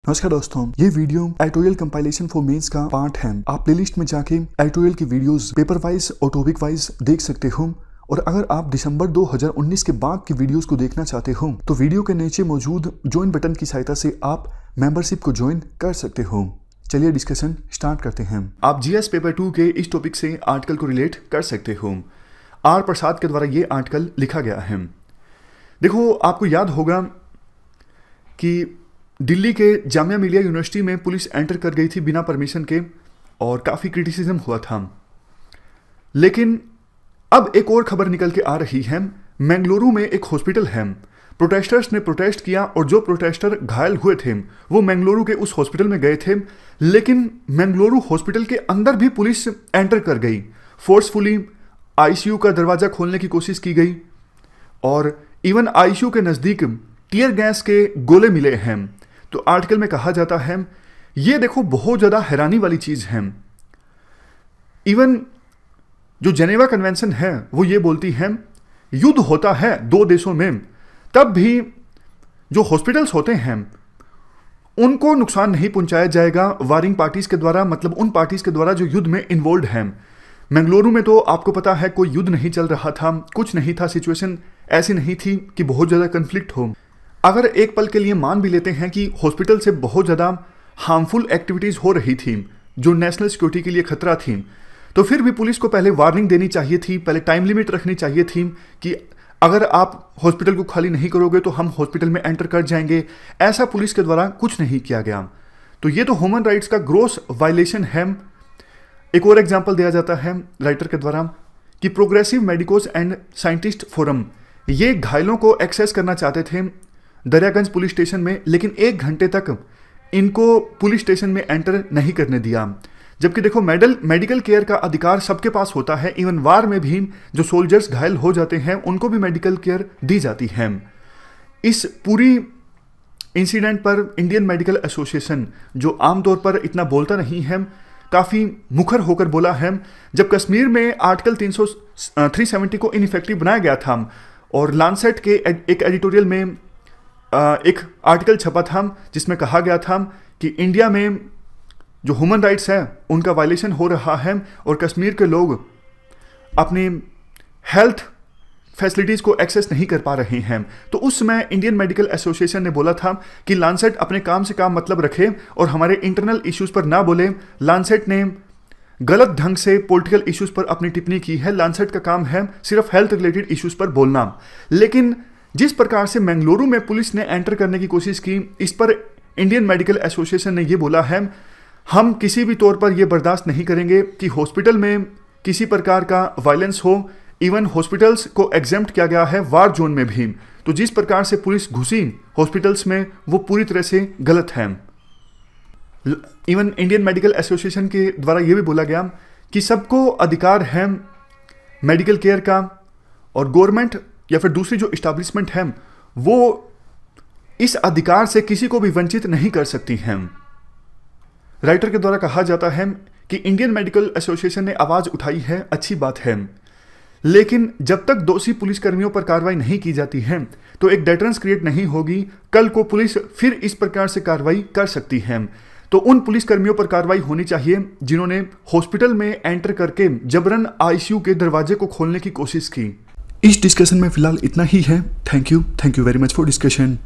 नमस्कार दोस्तों, ये video editorial compilation for mains का पार्ट है। आप प्लेलिस्ट में जाके एडिटोरियल की वीडियोस पेपर वाइज और टॉपिक वाइज देख सकते हो। और अगर आप दिसंबर 2019 के बाद की वीडियोस को देखना चाहते हो तो वीडियो के नीचे मौजूद ज्वाइन बटन की सहायता से आप मेंबरशिप को ज्वाइन कर सकते हो। चलिए डिस्कशन स्टार्ट करते हैं। आप जीएस पेपर 2 के इस टॉपिक से आर्टिकल को रिलेट कर सकते हो। आर प्रसाद के द्वारा ये आर्टिकल लिखा गया है। देखो, आपको याद होगा कि दिल्ली के जामिया मिलिया यूनिवर्सिटी में पुलिस एंटर कर गई थी बिना परमिशन के और काफ़ी क्रिटिसिज्म हुआ था। लेकिन अब एक और खबर निकल के आ रही है। मैंगलुरु में एक हॉस्पिटल है। प्रोटेस्टर्स ने प्रोटेस्ट किया और जो प्रोटेस्टर घायल हुए थे वो मैंगलुरु के उस हॉस्पिटल में गए थे। लेकिन मैंगलुरु हॉस्पिटल के अंदर भी पुलिस एंटर कर गई। फोर्सफुली आईसीयू का दरवाज़ा खोलने की कोशिश की गई और इवन आईसीयू के नज़दीक टीयर गैस के गोले मिले हैं। तो आर्टिकल में कहा जाता है, ये देखो बहुत ज़्यादा हैरानी वाली चीज़ है। इवन जो जेनेवा कन्वेंशन है वो ये बोलती है युद्ध होता है दो देशों में तब भी जो हॉस्पिटल्स होते हैं उनको नुकसान नहीं पहुंचाया जाएगा वारिंग पार्टीज के द्वारा, मतलब उन पार्टीज के द्वारा जो युद्ध में इन्वॉल्व हैं। मैंगलुरु में तो आपको पता है कोई युद्ध नहीं चल रहा था, कुछ नहीं था, सिचुएशन ऐसी नहीं थी कि बहुत ज़्यादा कन्फ्लिक्ट हो। अगर एक पल के लिए मान भी लेते हैं कि हॉस्पिटल से बहुत ज़्यादा हार्मफुल एक्टिविटीज़ हो रही थी जो नेशनल सिक्योरिटी के लिए खतरा थी, तो फिर भी पुलिस को पहले वार्निंग देनी चाहिए थी, पहले टाइम लिमिट रखनी चाहिए थी कि अगर आप हॉस्पिटल को खाली नहीं करोगे तो हम हॉस्पिटल में एंटर कर जाएंगे। ऐसा पुलिस के द्वारा कुछ नहीं किया गया। तो ये तो ह्यूमन राइट्स का ग्रोस वायलेशन है। एक और एग्जाम्पल दिया जाता है राइटर के द्वारा कि progressive medicos and scientist forum ये घायलों को एक्सेस करना चाहते थे दरियागंज पुलिस स्टेशन में, लेकिन 1 घंटे तक इनको पुलिस स्टेशन में एंटर नहीं करने दिया। जबकि देखो, मेडिकल केयर का अधिकार सबके पास होता है। इवन वार में भी जो सोल्जर्स घायल हो जाते हैं उनको भी मेडिकल केयर दी जाती है। इस पूरी इंसिडेंट पर इंडियन मेडिकल एसोसिएशन, जो आमतौर पर इतना बोलता नहीं है, काफ़ी मुखर होकर बोला है। जब कश्मीर में आर्टिकल 370 को इनइफेक्टिव बनाया गया था और लांसेट के एक एडिटोरियल में एक आर्टिकल छपा था जिसमें कहा गया था कि इंडिया में जो ह्यूमन राइट्स है उनका वायलेशन हो रहा है और कश्मीर के लोग अपनी हेल्थ फैसिलिटीज़ को एक्सेस नहीं कर पा रहे हैं। तो उस समय इंडियन मेडिकल एसोसिएशन ने बोला था कि लांसेट अपने काम से काम मतलब रखे और हमारे इंटरनल इश्यूज़ पर ना बोले। लांसेट ने गलत ढंग से पॉलिटिकल इश्यूज़ पर अपनी टिप्पणी की है। लांसेट का काम है सिर्फ हेल्थ रिलेटेड इश्यूज़ पर बोलना। लेकिन जिस प्रकार से मैंगलुरु में पुलिस ने एंटर करने की कोशिश की, इस पर इंडियन मेडिकल एसोसिएशन ने ये बोला है, हम किसी भी तौर पर यह बर्दाश्त नहीं करेंगे कि हॉस्पिटल में किसी प्रकार का वायलेंस हो। इवन हॉस्पिटल्स को एग्जेम्प्ट किया गया है वार जोन में भी। तो जिस प्रकार से पुलिस घुसी हॉस्पिटल्स में वो पूरी तरह से गलत है। इवन इंडियन मेडिकल एसोसिएशन के द्वारा ये भी बोला गया कि सबको अधिकार है मेडिकल केयर का और गवर्नमेंट या फिर दूसरी जो इस्टेब्लिशमेंट है वो इस अधिकार से किसी को भी वंचित नहीं कर सकती हैं। राइटर के द्वारा कहा जाता है कि इंडियन मेडिकल एसोसिएशन ने आवाज़ उठाई है, अच्छी बात है, लेकिन जब तक दोषी पुलिसकर्मियों पर कार्रवाई नहीं की जाती है तो एक डेटरेंस क्रिएट नहीं होगी। कल को पुलिस फिर इस प्रकार से कार्रवाई कर सकती है। तो उन पुलिसकर्मियों पर कार्रवाई होनी चाहिए जिन्होंने हॉस्पिटल में एंटर करके जबरन आईसीयू के दरवाजे को खोलने की कोशिश की। इस डिस्कशन में फिलहाल इतना ही है। Thank you very much for discussion.